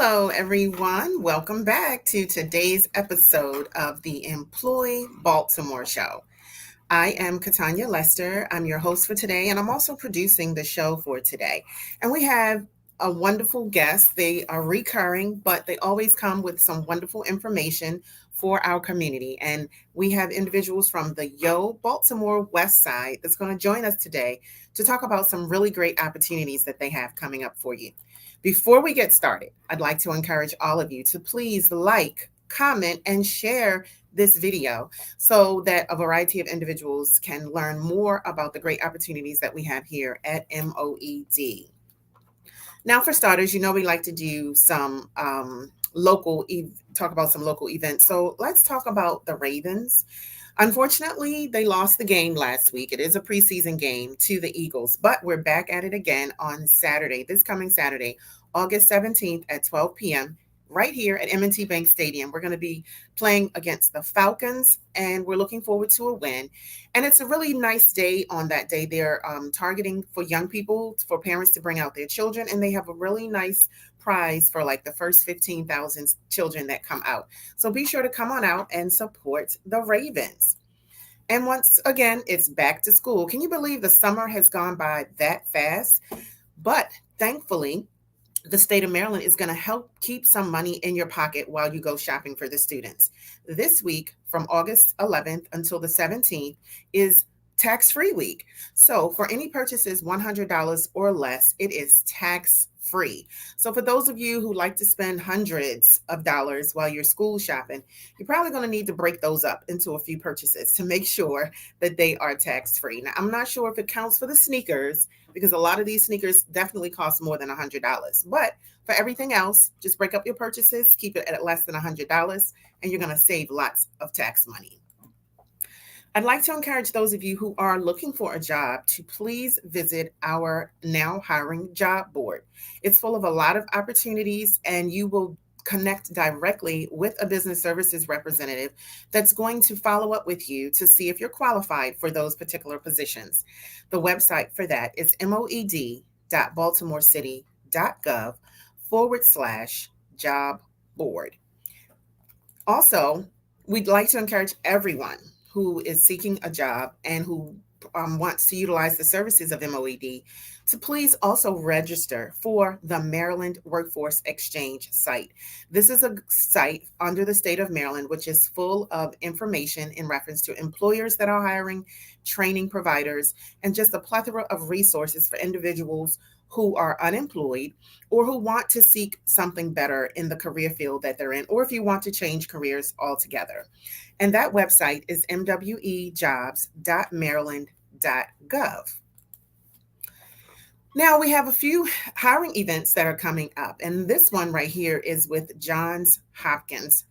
Hello, everyone. Welcome back to today's episode of the Employ Baltimore Show. I am Katanya Lester. I'm your host for today, and I'm also producing the show for today. And we have a wonderful guest. They are recurring, but they always come with some wonderful information for our community. And we have individuals from the Baltimore West Side that's going to join us today to talk about some really great opportunities that they have coming up for you. Before we get started, I'd like to encourage all of you to please like, comment, and share this video so that a variety of individuals can learn more about the great opportunities that we have here at MOED. Now, for starters, we like to do some talk about some local events. So let's talk about the Ravens. Unfortunately, they lost the game last week. It is a preseason game to the Eagles, but we're back at it again on Saturday, this coming Saturday, August 17th at 12 p.m. right here at M&T Bank Stadium. We're going to be playing against the Falcons, and we're looking forward to a win. And it's a really nice day on that day. They're targeting for young people, for parents to bring out their children, and they have a really nice prize for like the first 15,000 children that come out. So be sure to come on out and support the Ravens. And once again, it's back to school. Can you believe the summer has gone by that fast? But thankfully, the state of Maryland is going to help keep some money in your pocket while you go shopping for the students. This week, from August 11th until the 17th, is tax-free week. So for any purchases $100 or less, it is tax-free. So for those of you who like to spend hundreds of dollars while you're school shopping, you're probably going to need to break those up into a few purchases to make sure that they are tax-free. Now, I'm not sure if it counts for the sneakers because a lot of these sneakers definitely cost more than $100. But for everything else, just break up your purchases, keep it at less than $100, and you're going to save lots of tax money. I'd like to encourage those of you who are looking for a job to please visit our Now Hiring job board. It's full of a lot of opportunities, and you will connect directly with a business services representative that's going to follow up with you to see if you're qualified for those particular positions. The website for that is moed.baltimorecity.gov/job board. Also, we'd like to encourage everyone who is seeking a job and who wants to utilize the services of MOED to please also register for the Maryland Workforce Exchange site. This is a site under the state of Maryland, which is full of information in reference to employers that are hiring, training providers, and just a plethora of resources for individuals who are unemployed or who want to seek something better in the career field that they're in, or if you want to change careers altogether. And that website is mwejobs.maryland.gov. Now we have a few hiring events that are coming up, and this one right here is with Johns Hopkins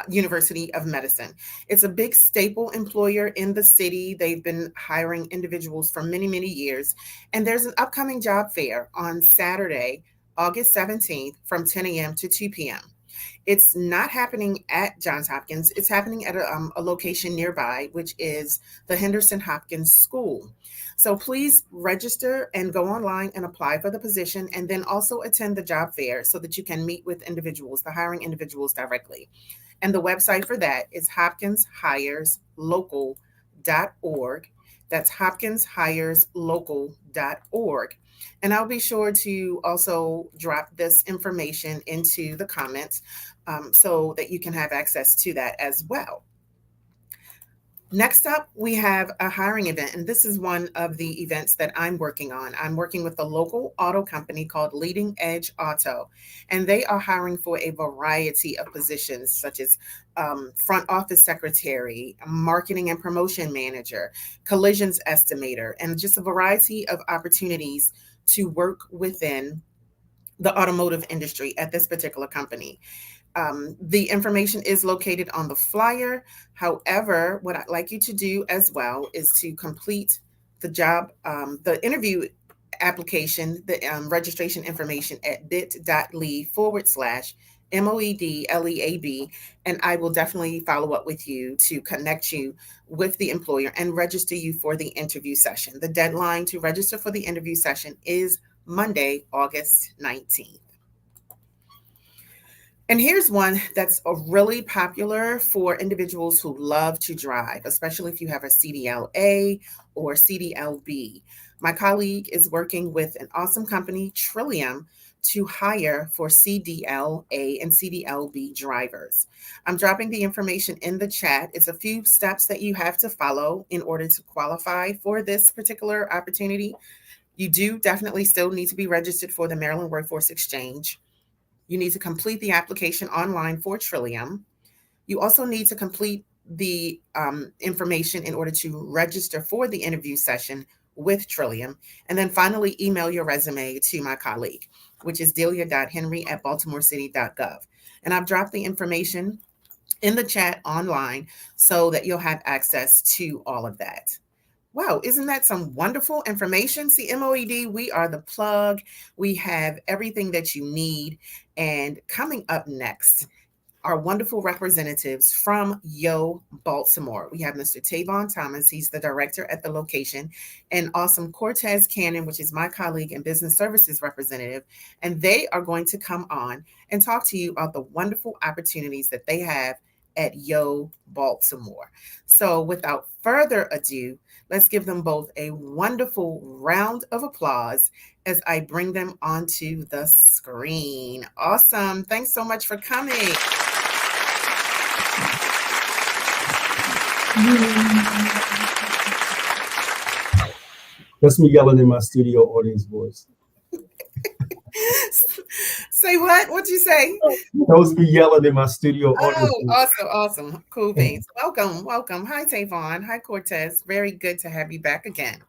University of Medicine. It's a big staple employer in the city. They've been hiring individuals for many, many years. And there's an upcoming job fair on Saturday, August 17th from 10 a.m. to 2 p.m. It's not happening at Johns Hopkins. It's happening at a location nearby, which is the Henderson Hopkins School. So please register and go online and apply for the position, and then also attend the job fair so that you can meet with individuals, the hiring individuals directly. And the website for that is hopkinshireslocal.org. That's hopkinshireslocal.org. And I'll be sure to also drop this information into the comments so that you can have access to that as well. Next up, we have a hiring event, and this is one of the events that I'm working on. I'm working with a local auto company called Leading Edge Auto, and they are hiring for a variety of positions such as front office secretary, marketing and promotion manager, collisions estimator, and just a variety of opportunities to work within the automotive industry at this particular company. The information is located on the flyer. However, what I'd like you to do as well is to complete the interview application, the registration information at bit.ly/MOEDLEAB, and I will definitely follow up with you to connect you with the employer and register you for the interview session. The deadline to register for the interview session is Monday, August 19th. And here's one that's really popular for individuals who love to drive, especially if you have a CDLA or CDLB. My colleague is working with an awesome company, Trillium, to hire for CDLA and CDLB drivers. I'm dropping the information in the chat. It's a few steps that you have to follow in order to qualify for this particular opportunity. You do definitely still need to be registered for the Maryland Workforce Exchange. You need to complete the application online for Trillium. You also need to complete the information in order to register for the interview session with Trillium. And then finally, email your resume to my colleague, which is delia.henry@baltimorecity.gov. And I've dropped the information in the chat online so that you'll have access to all of that. Wow, isn't that some wonderful information? See, MOED, we are the plug. We have everything that you need. And coming up next, our wonderful representatives from Yo Baltimore. We have Mr. Tavon Thomas, he's the director at the location, and awesome Cortez Cannon, which is my colleague and business services representative. And they are going to come on and talk to you about the wonderful opportunities that they have at Yo Baltimore. So without further ado, let's give them both a wonderful round of applause as I bring them onto the screen. Awesome. Thanks so much for coming. That's me yelling in my studio audience voice. Say what? What'd you say? That was me yelling in my studio audience Oh, voice. awesome, awesome. Cool beans. Welcome, welcome. Hi, Tavon. Hi, Cortez. Very good to have you back again.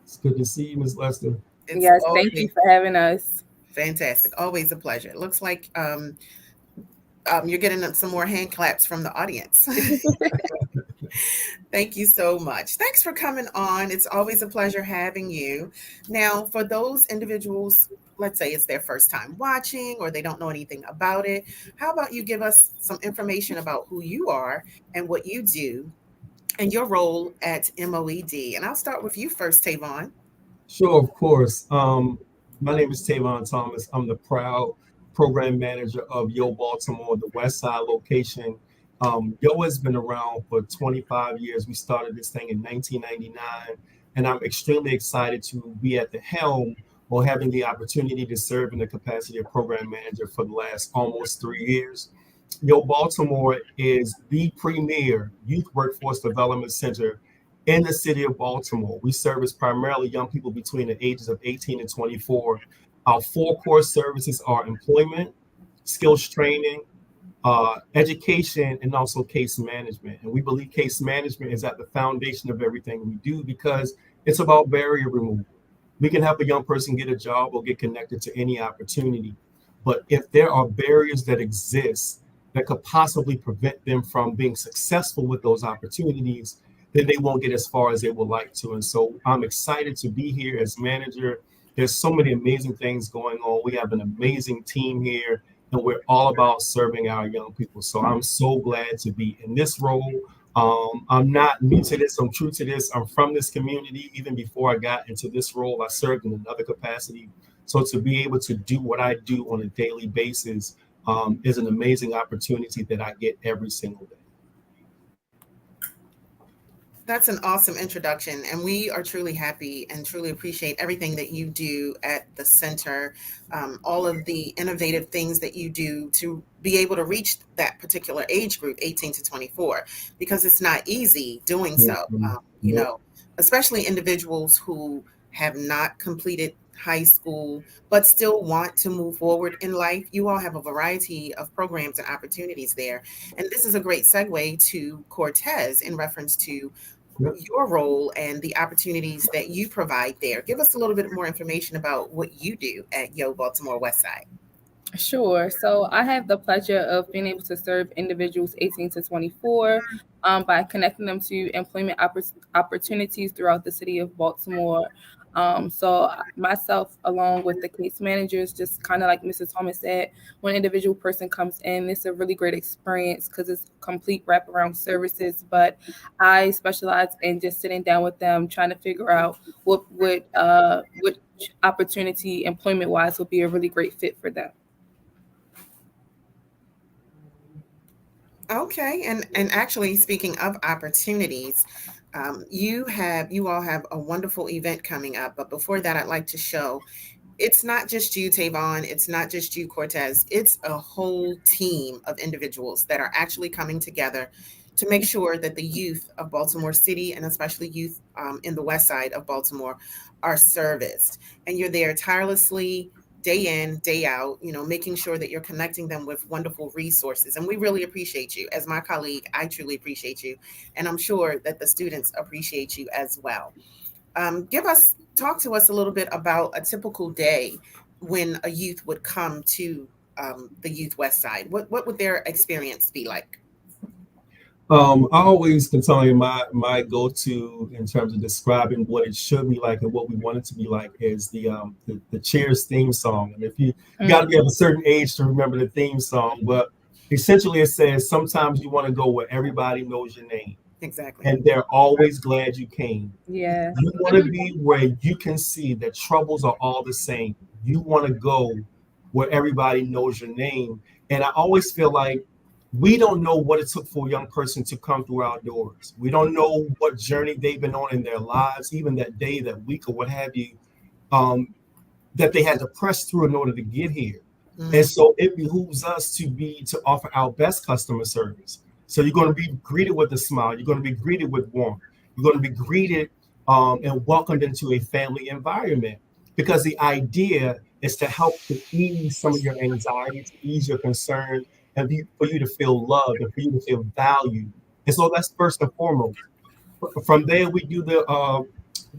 It's good to see you, Miss Lester. It's Yes, thank you always for having us. fantastic. Always a pleasure. It looks like you're getting some more hand claps from the audience. Thank you so much. Thanks for coming on. It's always a pleasure having you. Now, for those individuals, let's say it's their first time watching or they don't know anything about it, how about you give us some information about who you are and what you do and your role at MOED? And I'll start with you first, Tavon. Sure, of course. My name is Tavon Thomas. I'm the proud program manager of Yo Baltimore, the West Side location. Yo has been around for 25 years. We started this thing in 1999, and I'm extremely excited to be at the helm or having the opportunity to serve in the capacity of program manager for the last almost 3 years. Yo Baltimore is the premier youth workforce development center in the city of Baltimore. We service primarily young people between the ages of 18 and 24. Our four core services are employment, skills training, education, and also case management. And we believe case management is at the foundation of everything we do because it's about barrier removal. We can help a young person get a job or get connected to any opportunity. But if there are barriers that exist that could possibly prevent them from being successful with those opportunities, then they won't get as far as they would like to. And so I'm excited to be here as manager. There's so many amazing things going on. We have an amazing team here, and we're all about serving our young people. So I'm so glad to be in this role. I'm not new to this. I'm true to this. I'm from this community. Even before I got into this role, I served in another capacity. So to be able to do what I do on a daily basis is an amazing opportunity that I get every single day. That's an awesome introduction, and we are truly happy and truly appreciate everything that you do at the center, all of the innovative things that you do to be able to reach that particular age group, 18 to 24, because it's not easy doing so. You Nope. know, especially individuals who have not completed high school but still want to move forward in life. You all have a variety of programs and opportunities there. And this is a great segue to Cortez in reference to Yep. your role and the opportunities that you provide there. Give us a little bit more information about what you do at Yo Baltimore West Side. Sure. So I have the pleasure of being able to serve individuals 18 to 24 by connecting them to employment opportunities throughout the city of Baltimore. Myself, along with the case managers, just kind of like Mrs. Thomas said, when an individual person comes in, it's a really great experience because it's complete wraparound services. But I specialize in just sitting down with them, trying to figure out what opportunity employment wise would be a really great fit for them. Okay, and actually, speaking of opportunities, you all have a wonderful event coming up. But before that, I'd like to show it's not just you, Tavon. It's not just you, Cortez. It's a whole team of individuals that are actually coming together to make sure that the youth of Baltimore City and especially youth in the west side of Baltimore are serviced. And you're there tirelessly, day in, day out, making sure that you're connecting them with wonderful resources. And we really appreciate you. As my colleague, I truly appreciate you. And I'm sure that the students appreciate you as well. Talk to us a little bit about a typical day when a youth would come to the Youth West Side. What would their experience be like? I always can tell you my go-to in terms of describing what it should be like and what we want it to be like is the Cheers theme song. And if you got to be of a certain age to remember the theme song, but essentially it says sometimes you want to go where everybody knows your name. Exactly. And they're always glad you came. Yeah. You want to be where you can see that troubles are all the same. You want to go where everybody knows your name. And I always feel like we don't know what it took for a young person to come through our doors. We don't know what journey they've been on in their lives, even that day, that week, or what have you, that they had to press through in order to get here. Mhm. And so it behooves us to offer our best customer service. So you're going to be greeted with a smile. You're going to be greeted with warmth. You're going to be greeted and welcomed into a family environment, because the idea is to help to ease some of your anxiety, to ease your concern, and for you to feel loved and for you to feel valued. And so that's first and foremost. From there, we do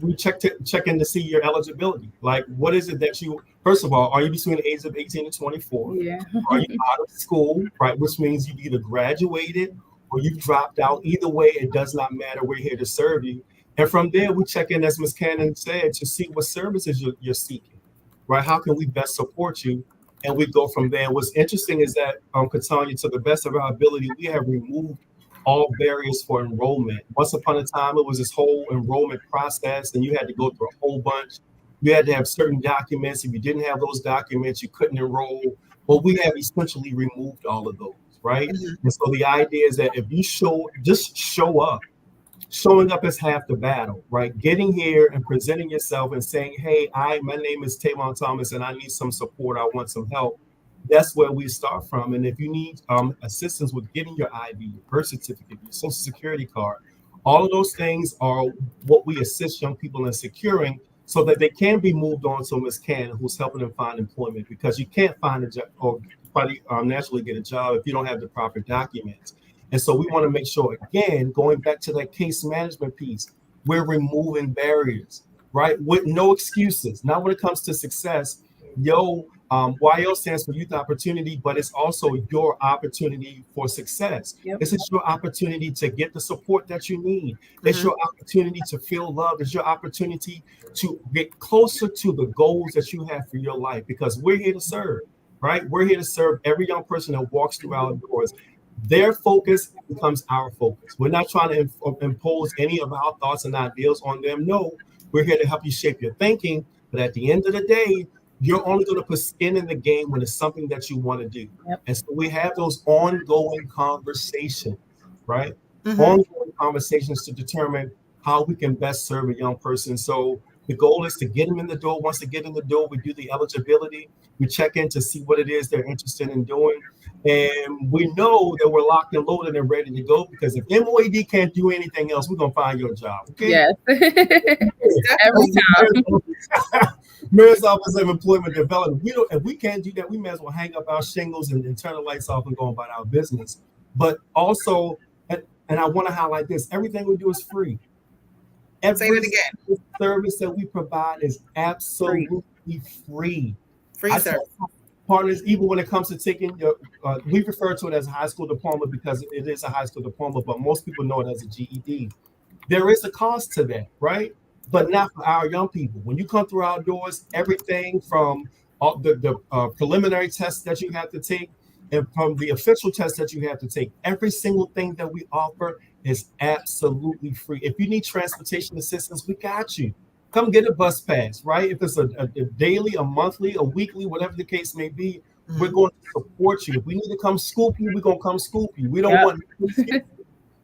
we check in to see your eligibility. Like, what is it that you? First of all, are you between the ages of 18 and 24? Yeah. Are you out of school, right? Which means you've either graduated or you've dropped out. Either way, it does not matter. We're here to serve you. And from there, we check in, as Ms. Cannon said, to see what services you're seeking, right? How can we best support you? And we go from there. What's interesting is that, Katanya, to the best of our ability, we have removed all barriers for enrollment. Once upon a time, it was this whole enrollment process, and you had to go through a whole bunch. You had to have certain documents. If you didn't have those documents, you couldn't enroll. Well, we have essentially removed all of those, right? Mhm. And so the idea is that if you just show up. Showing up is half the battle, right? Getting here and presenting yourself and saying, "Hey, my name is Tavon Thomas, and I need some support. I want some help." That's where we start from. And if you need assistance with getting your ID, your birth certificate, your social security card, all of those things are what we assist young people in securing so that they can be moved on to Ms. Can, who's helping them find employment, because you can't find a job or probably naturally get a job if you don't have the proper documents. And so we want to make sure, again, going back to that case management piece, we're removing barriers, right? With no excuses. Not when it comes to success. YO stands for youth opportunity, but it's also your opportunity for success. Yep. This is your opportunity to get the support that you need. It's Mhm. your opportunity to feel love. It's your opportunity to get closer to the goals that you have for your life, because we're here to serve, right? We're here to serve every young person that walks through our doors. Their focus becomes our focus. We're not trying to impose any of our thoughts and ideas on them. No, we're here to help you shape your thinking. But at the end of the day, you're only going to put skin in the game when it's something that you want to do. Yep. And so we have those ongoing conversations, right? Mhm. Ongoing conversations to determine how we can best serve a young person. So the goal is to get them in the door. Once they get in the door, we do the eligibility. We check in to see what it is they're interested in doing. And we know that we're locked and loaded and ready to go, because if MOED can't do anything else, we're going to find your job. Okay. Yes. Every Definitely. time. Mayor's Office of Employment Development. We don't, if we can't do that, we may as well hang up our shingles and turn the lights off and go about our business. But also, and I want to highlight this: everything we do is free. Say that Every again. service that we provide is Free. absolutely free. Free I service. tell partners, even when it comes to taking your, we refer to it as a high school diploma because it is a high school diploma, but most people know it as a GED. There is a cost to that, right? But not for our young people. When you come through our doors, everything from all the preliminary tests that you have to take and from the official tests that you have to take, every single thing that we offer is absolutely free. If you need transportation assistance, we got you. Come get a bus pass, right? If it's a daily, a monthly, a weekly, whatever the case may be, We're Mhm. going to support you. If we need to come scoop you, we're going to come scoop you. We don't Yep. want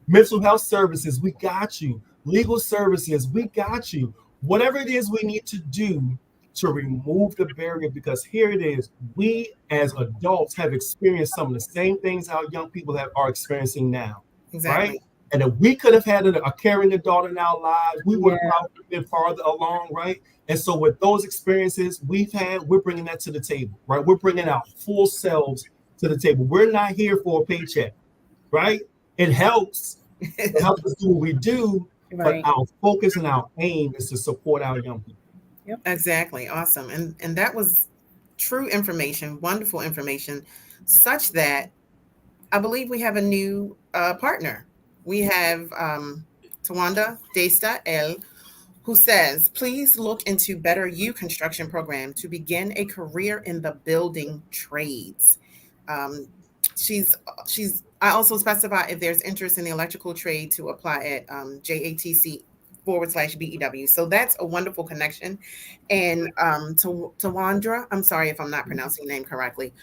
mental health services, we got you. Legal services, we got you. Whatever it is we need to do to remove the barrier, because here it is. We as adults have experienced some of the same things our young people are experiencing now, right? Exactly. And if we could have had a caring adult in our lives, we would have Yeah. probably been farther along, right? And so, with those experiences we've had, we're bringing that to the table, right? We're bringing our full selves to the table. We're not here for a paycheck, right? It helps. It helps us do what we do, but Right. our focus and our aim is to support our young people. Yep. Exactly. Awesome. And that was true information, wonderful information, such that I believe we have a new partner. We have Tawanda Desta L, who says, please look into Better You Construction Program to begin a career in the building trades. Um, she's I also specify if there's interest in the electrical trade to apply at JATC /BEW. So that's a wonderful connection. And to Tawandra, I'm sorry if I'm not pronouncing your name correctly.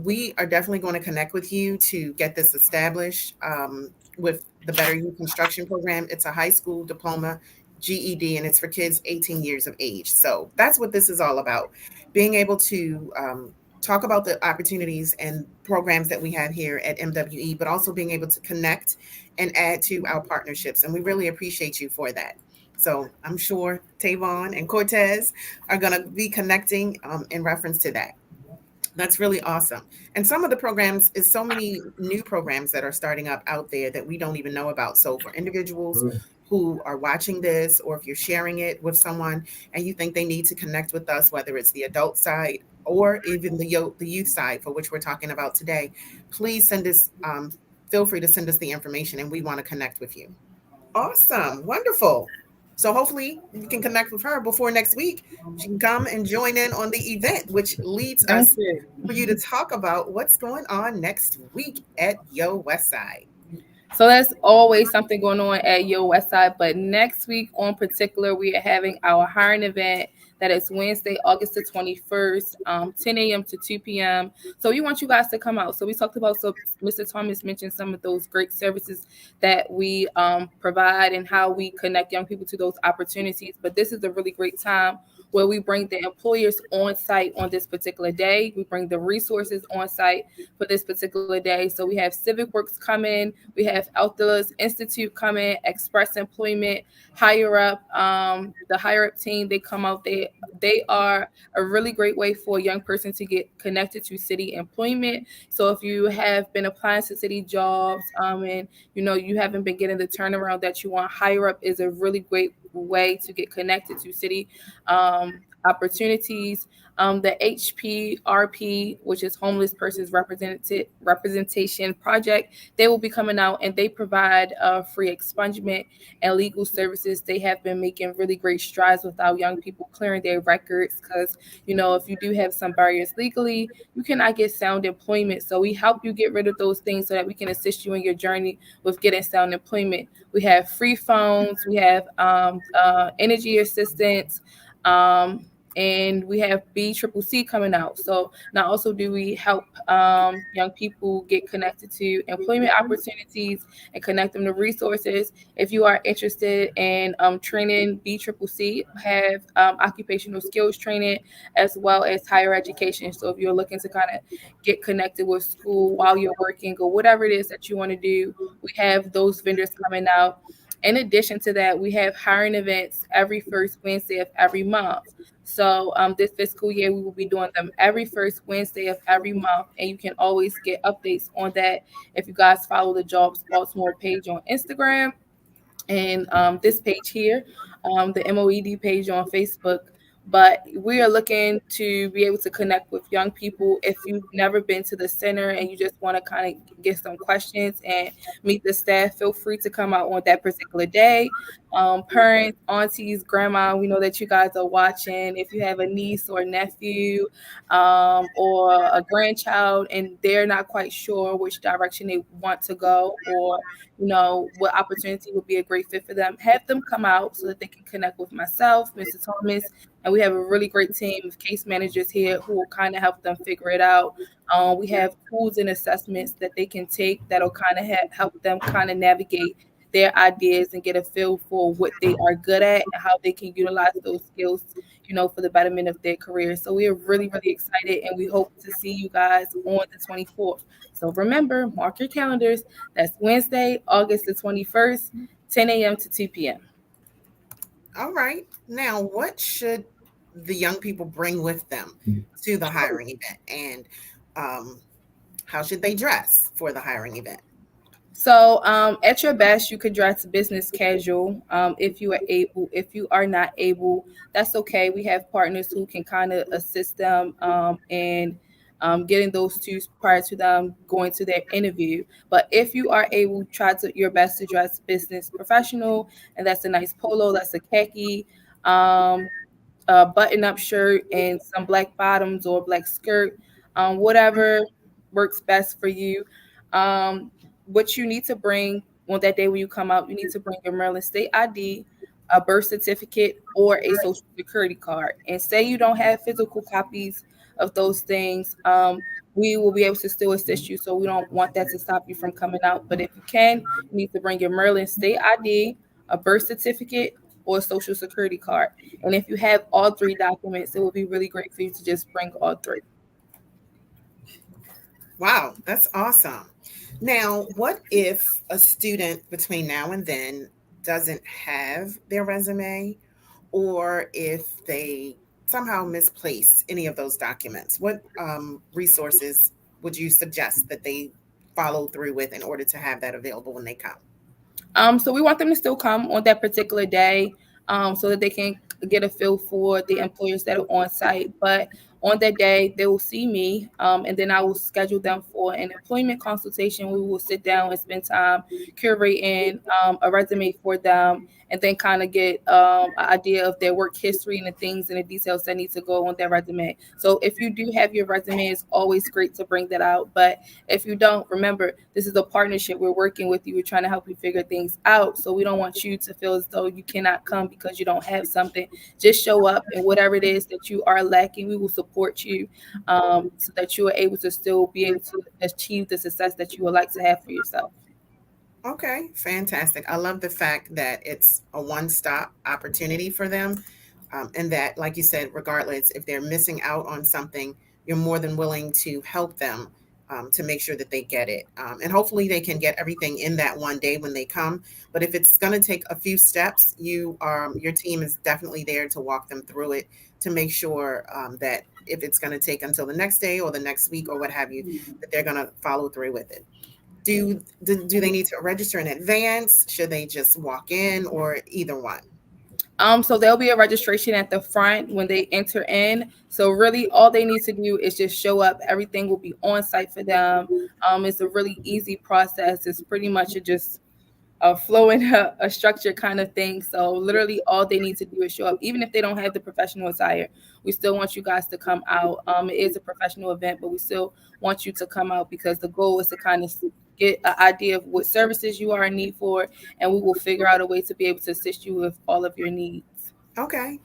We are definitely going to connect with you to get this established with the Better You Construction Program. It's a high school diploma, GED, and it's for kids 18 years of age. So that's what this is all about, being able to talk about the opportunities and programs that we have here at MWE, but also being able to connect and add to our partnerships. And we really appreciate you for that. So I'm sure Tavon and Cortez are going to be connecting in reference to that. That's really awesome. And some of the programs is so many new programs that are starting up out there that we don't even know about. So for individuals who are watching this, or if you're sharing it with someone and you think they need to connect with us, whether it's the adult side or even the youth side for which we're talking about today, please send us. Feel free to send us the information, and we want to connect with you. Awesome. Wonderful. So hopefully we can connect with her before next week. She can come and join in on the event, which leads Thank us you. for you to talk about what's going on next week at Yo Westside. So there's always something going on at Yo Westside. But next week, on particular, we are having our hiring event. That is Wednesday, August the 21st, 10 a.m. to 2 p.m. So we want you guys to come out. So we talked about, so Mr. Thomas mentioned some of those great services that we provide and how we connect young people to those opportunities. But this is a really great time where we bring the employers on site on this particular day. We bring the resources on site for this particular day. So we have Civic Works coming, we have Outdoors Institute coming, Express Employment, Higher Up, the Higher Up team. They come out. They are a really great way for a young person to get connected to city employment. So if you have been applying to city jobs, and you haven't been getting the turnaround that you want, Higher Up is a really great way to get connected to city opportunities. The HPRP, which is Homeless Persons Representation Project, they will be coming out, and they provide free expungement and legal services. They have been making really great strides with our young people clearing their records, because if you do have some barriers legally, you cannot get sound employment. So we help you get rid of those things so that we can assist you in your journey with getting sound employment. We have free phones, we have energy assistance, and we have BCCC coming out. So not also do we help young people get connected to employment opportunities and connect them to resources. If you are interested in training, BCCC have occupational skills training as well as higher education. So if you're looking to kind of get connected with school while you're working or whatever it is that you want to do, we have those vendors coming out. In addition to that, we have hiring events every first Wednesday of every month. So this fiscal year, we will be doing them every first Wednesday of every month, and you can always get updates on that if you guys follow the Jobs Baltimore page on Instagram, and this page here, the MOED page on Facebook. But we are looking to be able to connect with young people. If you've never been to the center and you just want to kind of get some questions and meet the staff, feel free to come out on that particular day. Parents, aunties, grandma, we know that you guys are watching. If you have a niece or nephew, or a grandchild, and they're not quite sure which direction they want to go, or what opportunity would be a great fit for them, have them come out so that they can connect with myself, Mr. Thomas, and we have a really great team of case managers here who will kind of help them figure it out. We have tools and assessments that they can take that'll kind of help them kind of navigate their ideas and get a feel for what they are good at and how they can utilize those skills, for the betterment of their career. So we are really, really excited, and we hope to see you guys on the 24th. So remember, mark your calendars. That's Wednesday, August the 21st, 10 a.m. to 2 p.m. All right. Now, what should the young people bring with them to the hiring event? And um, how should they dress for the hiring event? So, at your best, you could dress business casual. If you are able, if you are not able, that's okay. We have partners who can kind of assist them in getting those twos prior to them going to their interview. But if you are able, try to your best to dress business professional, and that's a nice polo, that's a khaki. Um, a button-up shirt and some black bottoms or black skirt, whatever works best for you. Um, what you need to bring on that day when you come out, you need to bring your Maryland State ID, a birth certificate, or a social security card. And say you don't have physical copies of those things, we will be able to still assist you. So we don't want that to stop you from coming out. But if you can, you need to bring your Maryland State ID, a birth certificate, or a social security card. And if you have all three documents, it would be really great for you to just bring all three. Wow, that's awesome. Now, what if a student between now and then doesn't have their resume, or if they somehow misplace any of those documents? What resources would you suggest that they follow through with in order to have that available when they come? So we want them to still come on that particular day, so that they can get a feel for the employers that are on site. But on that day, they will see me, and then I will schedule them for an employment consultation. We will sit down and spend time curating a resume for them, and then kind of get an idea of their work history and the things and the details that need to go on their resume. So if you do have your resume, it's always great to bring that out. But if you don't, remember, this is a partnership. We're working with you. We're trying to help you figure things out. So we don't want you to feel as though you cannot come because you don't have something. Just show up, and whatever it is that you are lacking, we will support you, so that you are able to still be able to achieve the success that you would like to have for yourself. Okay, fantastic. I love the fact that it's a one-stop opportunity for them. And that, like you said, regardless if they're missing out on something, you're more than willing to help them to make sure that they get it. And hopefully they can get everything in that one day when they come. But if it's going to take a few steps, your team is definitely there to walk them through it to make sure that if it's going to take until the next day or the next week or what have you, that they're going to follow through with it. Do they need to register in advance? Should they just walk in, or either one? So there'll be a registration at the front when they enter in. So really, all they need to do is just show up. Everything will be on site for them. It's a really easy process. It's pretty much just flowing a structure kind of thing. So literally all they need to do is show up. Even if they don't have the professional attire, we still want you guys to come out. It is a professional event, but we still want you to come out because the goal is to kind of get an idea of what services you are in need for, and we will figure out a way to be able to assist you with all of your needs. Okay.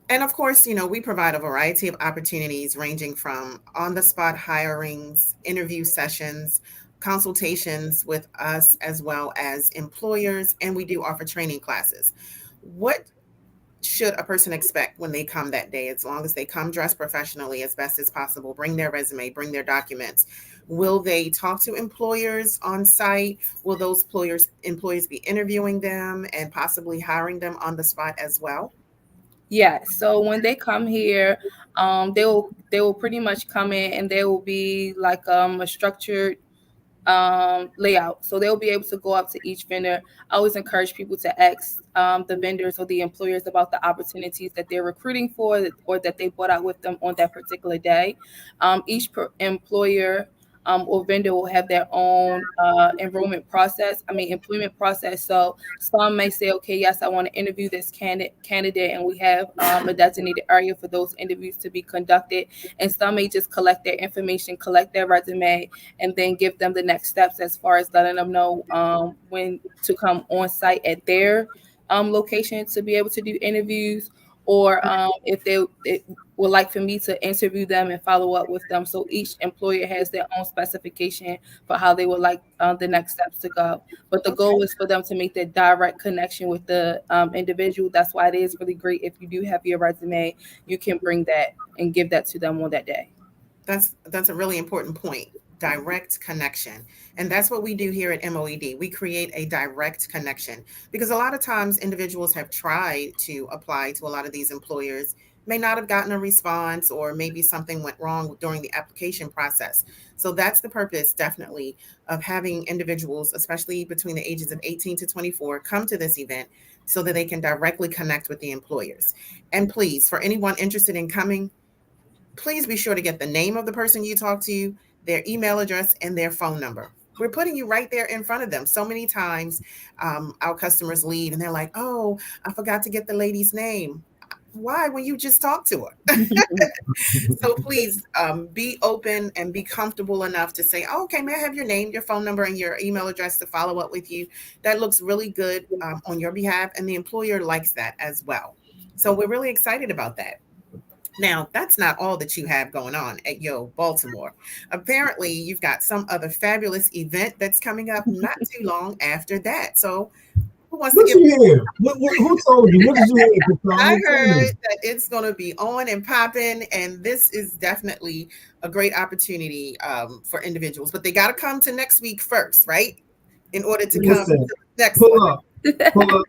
And of course, we provide a variety of opportunities ranging from on the spot hirings, interview sessions, consultations with us, as well as employers, and we do offer training classes. What should a person expect when they come that day? As long as they come dressed professionally as best as possible, bring their resume, bring their documents. Will they talk to employers on site? Will those employers be interviewing them and possibly hiring them on the spot as well? Yeah, so when they come here, they will pretty much come in, and there will be like a structured layout. So they'll be able to go up to each vendor. I always encourage people to ask the vendors or the employers about the opportunities that they're recruiting for or that they brought out with them on that particular day. Each employer or vendor will have their own employment process. So some may say, okay, yes, I want to interview this candidate, and we have a designated area for those interviews to be conducted. And some may just collect their information, collect their resume, and then give them the next steps as far as letting them know when to come on site at their location to be able to do interviews, or if they would like for me to interview them and follow up with them. So each employer has their own specification for how they would like the next steps to go. But the goal is for them to make that direct connection with the individual. That's why it is really great if you do have your resume, you can bring that and give that to them on that day. That's a really important point. Direct connection. And that's what we do here at MOED. We create a direct connection because a lot of times individuals have tried to apply to a lot of these employers, may not have gotten a response, or maybe something went wrong during the application process. So that's the purpose, definitely, of having individuals, especially between the ages of 18 to 24, come to this event so that they can directly connect with the employers. And please, for anyone interested in coming, please be sure to get the name of the person you talk to, their email address, and their phone number. We're putting you right there in front of them. So many times our customers leave and they're like, oh, I forgot to get the lady's name. Why, when you just talked to her? So please be open and be comfortable enough to say, oh, okay, may I have your name, your phone number, and your email address to follow up with you? That looks really good on your behalf, and the employer likes that as well. So we're really excited about that. Now, that's not all that you have going on at Yo Baltimore. Apparently, you've got some other fabulous event that's coming up not too long after that. So, who wants to What give? you hear? Who told you? What did you hear? I Tell heard me. that it's going to be on and popping, and this is definitely a great opportunity for individuals. But they got to come to next week first, right? In order to come to Listen, the next one. pull up, pull up.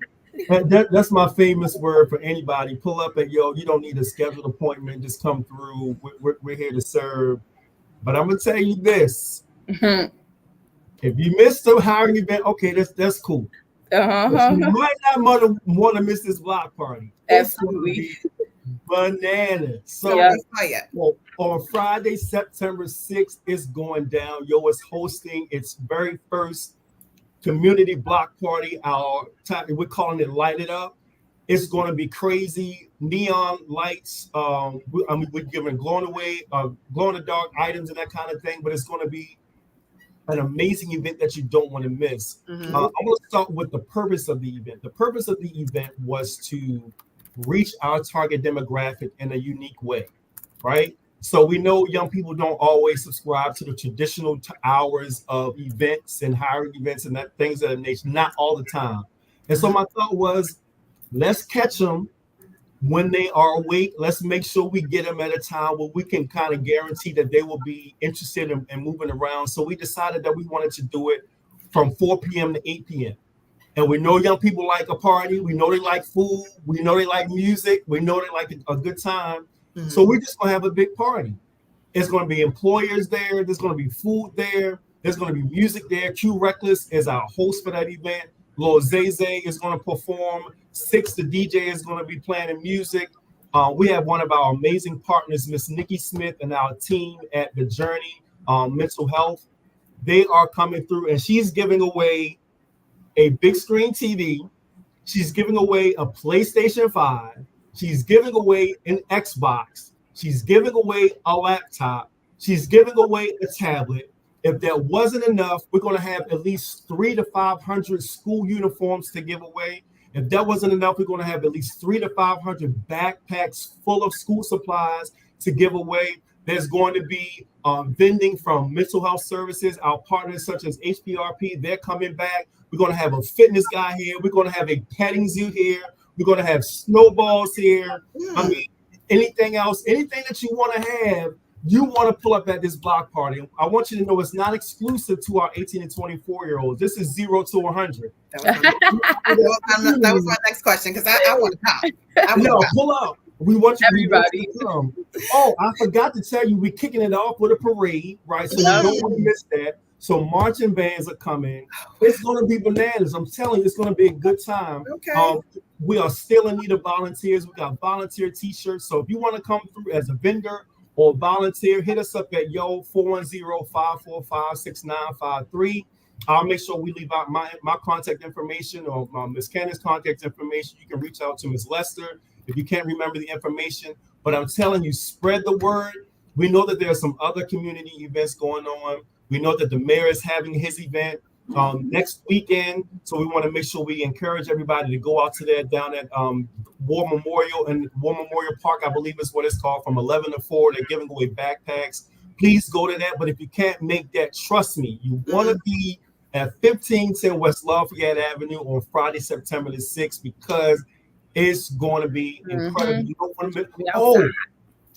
And that's my famous word for anybody. Pull up at Yo. You don't need a scheduled appointment. Just come through. We're here to serve. But I'm gonna tell you this: Mhm. if you missed the hiring event, okay, that's cool. But you Uh-huh. might not want to miss this block party. It's going to Absolutely. be bananas. So, Yeah. So Latoya, well, on Friday, September 6th, it's going down. Yo is hosting its very first community block party. We're calling it Light It Up. It's going to be crazy. Neon lights. We're giving glow in the dark items and that kind of thing. But it's going to be an amazing event that you don't want to miss. mm-hmm. I'm going to start with the purpose of the event. The purpose of the event was to reach our target demographic in a unique way, right? So we know young people don't always subscribe to the traditional hours of events and hiring events and that things of that nature, not all the time. And so my thought was, let's catch them when they are awake. Let's make sure we get them at a time where we can kind of guarantee that they will be interested in moving around. So we decided that we wanted to do it from 4 p.m. to 8 p.m. And we know young people like a party. We know they like food. We know they like music. We know they like a good time. Mm-hmm. So we're just going to have a big party. It's going to be employers there. There's going to be food there. There's going to be music there. Q Reckless is our host for that event. Lil Zay Zay is going to perform. Six, the DJ, is going to be playing music. We have one of our amazing partners, Miss Nikki Smith, and our team at The Journey Mental Health. They are coming through, and she's giving away a big screen TV. She's giving away a PlayStation 5. She's giving away an Xbox. She's giving away a laptop. She's giving away a tablet. If that wasn't enough, we're going to have at least 300 to 500 school uniforms to give away. If that wasn't enough, we're going to have at least 300 to 500 backpacks full of school supplies to give away. There's going to be vending from mental health services. Our partners such as HPRP, they're coming back. We're going to have a fitness guy here. We're going to have a petting zoo here. We're going to have snowballs here. I mean, anything else, anything that you want to have, you want to pull up at this block party. I want you to know it's not exclusive to our 18 and 24-year-olds. This is 0 to 100. That was my next question because I want to come. Pull up. We want you Everybody. to come. Oh, I forgot to tell you, we're kicking it off with a parade, right? So you don't want to miss that. So marching bands are coming. It's going to be bananas. I'm telling you, it's going to be a good time. Okay. We are still in need of volunteers. We got volunteer T-shirts. So if you want to come through as a vendor or volunteer, hit us up at yo 410-545-6953. I'll make sure we leave out my contact information or Ms. Candace's contact information. You can reach out to Ms. Lester if you can't remember the information. But I'm telling you, spread the word. We know that there are some other community events going on. We know that the mayor is having his event next weekend. So we want to make sure we encourage everybody to go out to there down at War Memorial and War Memorial Park, I believe is what it's called, from 11 to 4. They're giving away backpacks. Please go to that. But if you can't make that, trust me, you want to be at 1510 West Lafayette Avenue on Friday, September the 6th, because it's going to be incredible. You don't want to miss. Oh,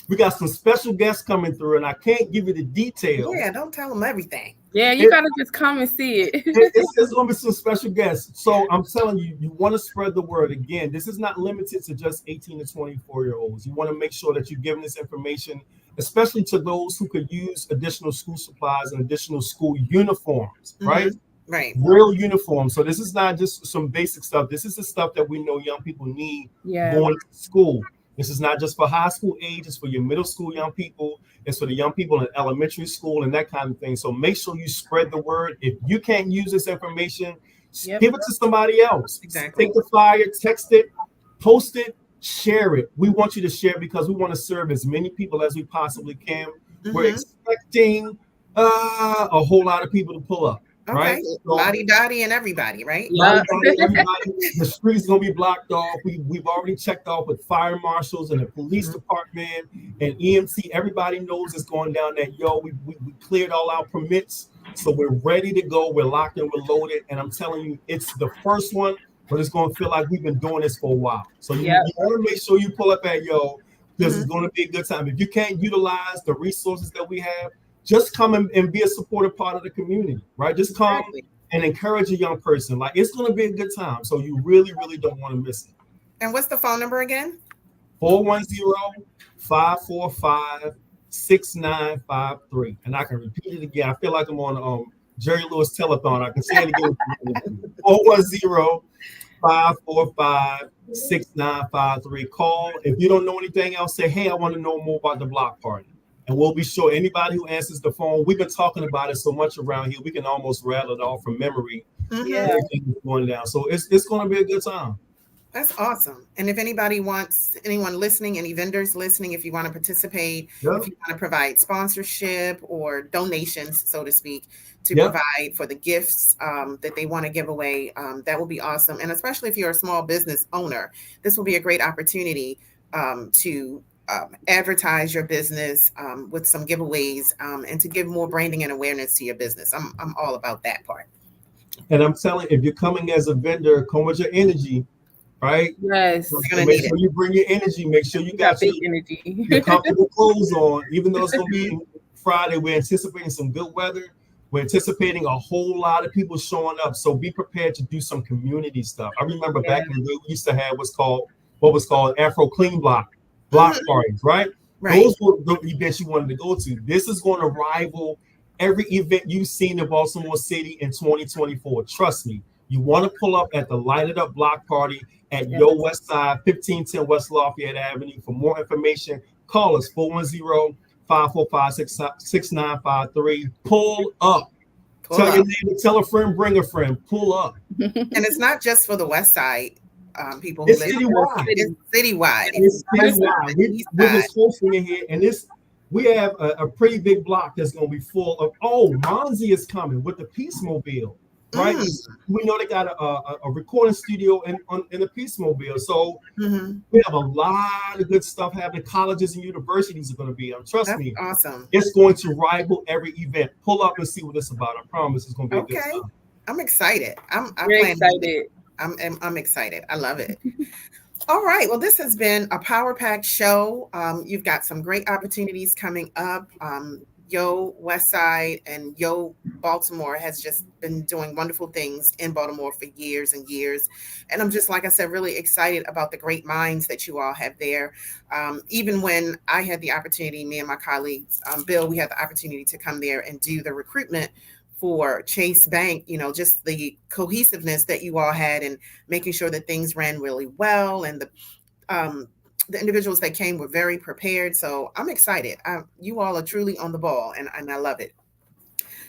we got some special guests coming through, and I can't give you the details. Yeah, don't tell them everything. Yeah, you gotta just come and see it. It's going to be some special guests. So I'm telling you, you want to spread the word. Again, this is not limited to just 18 to 24-year-olds. You want to make sure that you're giving this information, especially to those who could use additional school supplies and additional school uniforms, right? Right. Real uniforms. So this is not just some basic stuff. This is the stuff that we know young people need going to school. This is not just for high school age. It's for your middle school young people. It's for the young people in elementary school and that kind of thing. So make sure you spread the word. If you can't use this information, give it to somebody else. Exactly. Take the flyer, text it, post it, share it. We want you to share because we want to serve as many people as we possibly can. We're expecting a whole lot of people to pull up. Okay, right? So, Lottie Dottie and everybody, right? everybody, the streets gonna be blocked off. We've already checked off with fire marshals and the police department and EMC. Everybody knows it's going down that we cleared all our permits, so we're ready to go. We're locked and we're loaded. And I'm telling you, it's the first one, but it's gonna feel like we've been doing this for a while. So you want to make sure you pull up at because it's gonna be a good time. If you can't utilize the resources that we have, just come and be a supportive part of the community, right? Just come and encourage a young person. Like, it's going to be a good time. So you really, really don't want to miss it. And what's the phone number again? 410-545-6953. And I can repeat it again. I feel like I'm on Jerry Lewis Telethon. I can say it again. 410-545-6953. Call. If you don't know anything else, say, hey, I want to know more about the block party. And we'll be sure anybody who answers the phone, we've been talking about it so much around here, we can almost rattle it off from memory. Everything going down. So it's going to be a good time. That's awesome. And if anyone listening, any vendors listening, if you want to participate, if you want to provide sponsorship or donations, so to speak, to provide for the gifts that they want to give away, that will be awesome. And especially if you're a small business owner, this will be a great opportunity to advertise your business with some giveaways and to give more branding and awareness to your business. I'm all about that part. And I'm telling you, if you're coming as a vendor, come with your energy, right? Yes. So make sure you bring your energy. Make sure you got your comfortable clothes on. Even though it's going to be Friday, we're anticipating some good weather. We're anticipating a whole lot of people showing up. So be prepared to do some community stuff. I remember back in the day, we used to have what was called Afro Clean Block parties, right? Those were the events you wanted to go to. This is going to rival every event you've seen in Baltimore City in 2024. Trust me. You want to pull up at the Lighted Up Block Party at Yo West Side, 1510 West Lafayette Avenue. For more information, call us 410-545-6953. Pull up. Tell your neighbor, tell a friend, bring a friend. Pull up. And it's not just for the West Side. People who live citywide. It's citywide. It's citywide. We're just hosting it here, and we have a pretty big block that's going to be full of. Monzi is coming with the Peace Mobile, right? We know they got a recording studio in the Peace Mobile, so we have a lot of good stuff happening. Colleges and universities are going to be. Trust me, awesome. It's going to rival every event. Pull up and see what it's about. I promise it's going to be a good time. I'm excited. I'm excited. I'm excited. I love it. All right. Well, this has been a power-packed show. You've got some great opportunities coming up. Yo West Side and Yo Baltimore has just been doing wonderful things in Baltimore for years and years. And I'm just, like I said, really excited about the great minds that you all have there. Even when I had the opportunity, me and my colleagues, Bill, we had the opportunity to come there and do the recruitment for Chase Bank, just the cohesiveness that you all had and making sure that things ran really well and the the individuals that came were very prepared. So I'm excited. You all are truly on the ball, and I love it.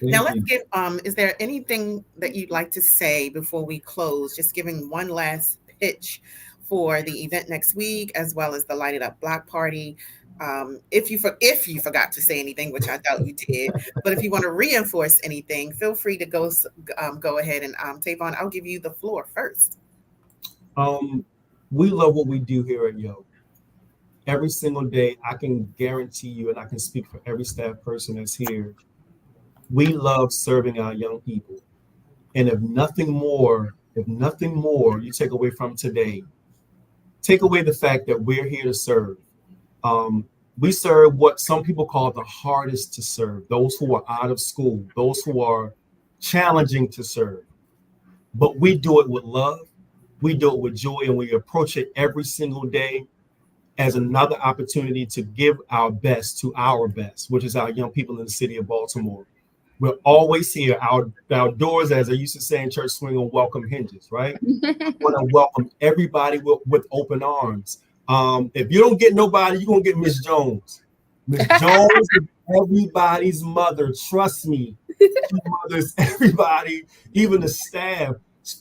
Now Thank let's you. get is there anything that you'd like to say before we close? Just giving one last pitch for the event next week, as well as the Light It Up Block Party. If you forgot to say anything, which I doubt you did, but if you want to reinforce anything, feel free to go ahead and Tavon, I'll give you the floor first. Um, we love what we do here at Yo. Every single day, I can guarantee you, and I can speak for every staff person that's here. We love serving our young people. And if nothing more you take away from today, take away the fact that we're here to serve. Um, we serve what some people call the hardest to serve, those who are out of school, those who are challenging to serve. But we do it with love, we do it with joy, and we approach it every single day as another opportunity to give our best to our best, which is our young people in the city of Baltimore. We're always here. Our doors, as I used to say in church, swing on welcome hinges, right? Want to welcome everybody with open arms. If you don't get nobody, you're going to get Miss Jones. Miss Jones is everybody's mother. Trust me. She mothers everybody, even the staff,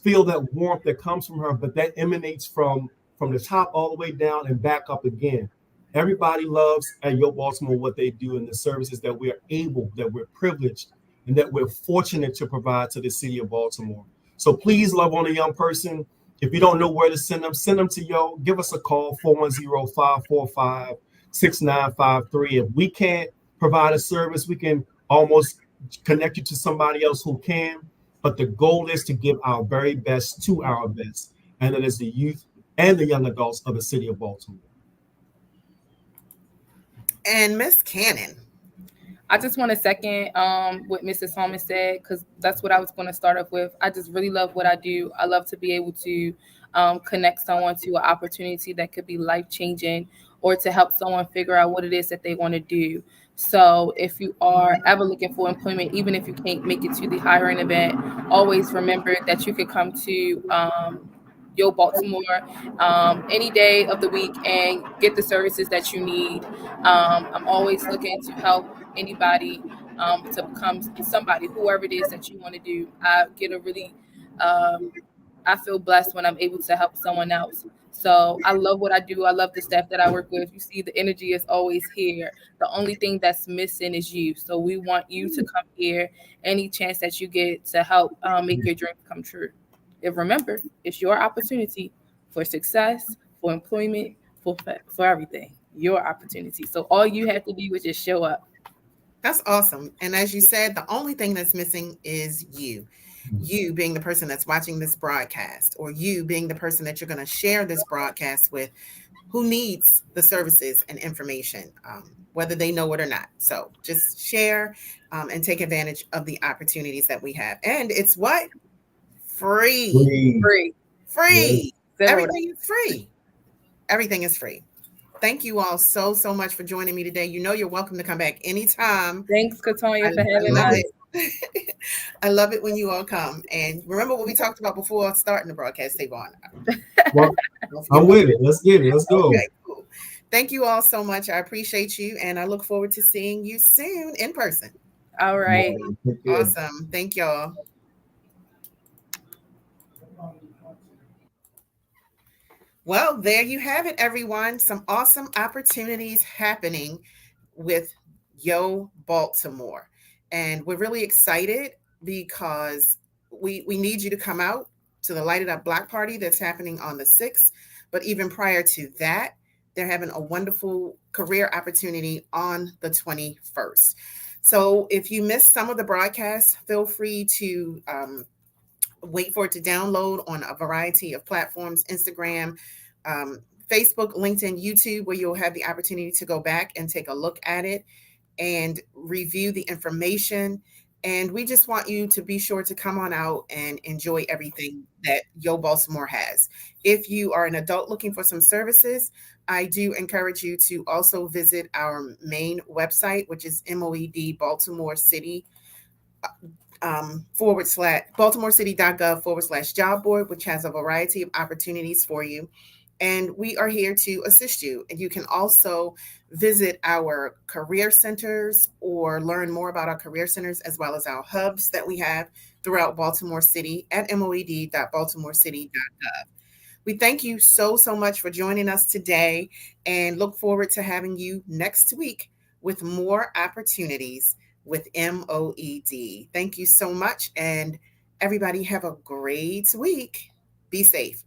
feel that warmth that comes from her, but that emanates from the top all the way down and back up again. Everybody loves at Yo Baltimore what they do and the services that we're able, that we're privileged, and that we're fortunate to provide to the city of Baltimore. So please love on a young person. If you don't know where to send them to Yo. Give us a call, 410-545-6953. If we can't provide a service, we can almost connect you to somebody else who can. But the goal is to give our very best to our best, and that is the youth and the young adults of the city of Baltimore. And Miss Cannon. I just want to second what Mrs. Thomas said, because that's what I was going to start off with. I just really love what I do. I love to be able to connect someone to an opportunity that could be life changing, or to help someone figure out what it is that they want to do. So if you are ever looking for employment, even if you can't make it to the hiring event, always remember that you could come to Yo Baltimore any day of the week and get the services that you need. I'm always looking to help anybody to become somebody, whoever it is that you want to do. Um, I feel blessed when I'm able to help someone else. So I love what I do. I love the staff that I work with. You see, the energy is always here. The only thing that's missing is you. So we want you to come here any chance that you get to help make your dreams come true. And remember, it's your opportunity for success, for employment, for everything. Your opportunity. So all you have to do is just show up. That's awesome. And as you said, the only thing that's missing is you. You being the person that's watching this broadcast, or you being the person that you're going to share this broadcast with, who needs the services and information, whether they know it or not. So just share and take advantage of the opportunities that we have. And it's what? Free. Free. Free. Yes. Free. Zero. Everything is free. Everything is free. Thank you all so, so much for joining me today. You know, you're welcome to come back anytime. Thanks, Katonya, for I having love us. it. I love it when you all come. And remember what we talked about before starting the broadcast, Tavon. Well, Don't forget I'm about with it. Let's get it. Let's it. go. Okay, cool. Thank you all so much. I appreciate you. And I look forward to seeing you soon in person. All right. Take care. Awesome. Thank y'all. Well, there you have it, everyone. Some awesome opportunities happening with Yo Baltimore. And we're really excited because we need you to come out to the Lighted Up Block Party that's happening on the 6th. But even prior to that, they're having a wonderful career opportunity on the 21st. So if you missed some of the broadcasts, feel free to wait for it to download on a variety of platforms: Instagram, um, Facebook, LinkedIn, YouTube, where you'll have the opportunity to go back and take a look at it and review the information. And we just want you to be sure to come on out and enjoy everything that Yo Baltimore has. If you are an adult looking for some services, I do encourage you to also visit our main website, which is MOED Baltimore City /BaltimoreCity.gov /job board, which has a variety of opportunities for you. and we are here to assist you. And you can also visit our career centers or learn more about our career centers as well as our hubs that we have throughout Baltimore City at moed.baltimorecity.gov. We thank you so much for joining us today and look forward to having you next week with more opportunities with MOED. Thank you so much, and everybody have a great week. Be safe.